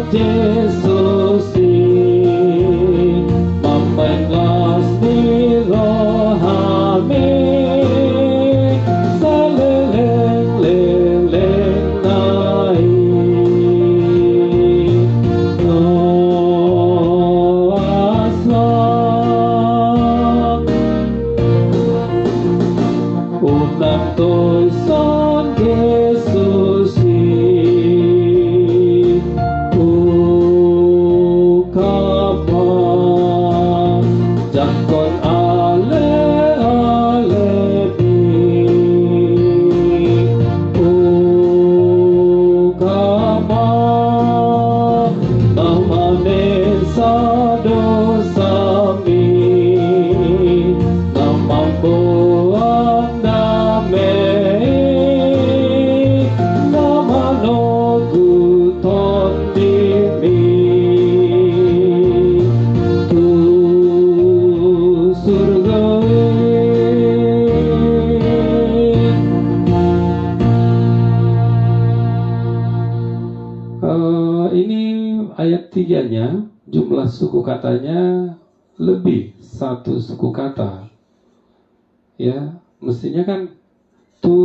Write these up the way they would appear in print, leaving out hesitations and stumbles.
Yesus membelas di rohani seleleng-leleng naik Unang tôi son Jesus Ukapa Jangkon ale Ukapa Namane sadosami Namambuang ini ayat 3-nya, jumlah suku katanya lebih satu suku kata. Ya, mestinya kan tu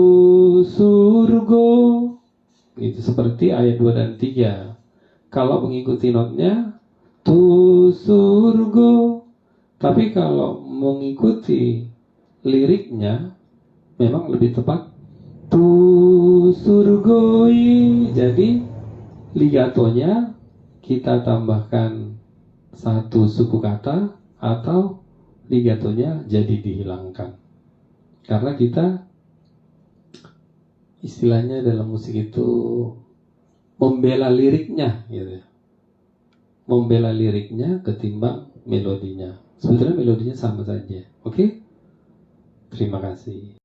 surgo gitu, seperti ayat 2 dan 3. Kalau mengikuti notnya tu surgo, tapi kalau mengikuti liriknya memang lebih tepat tu surgoi. Jadi ligatonya kita tambahkan satu suku kata atau ligatonya jadi dihilangkan. Karena kita istilahnya dalam musik itu membela liriknya gitu ya. Membela liriknya ketimbang melodinya. Sebetulnya melodinya sama saja. Oke? Terima kasih.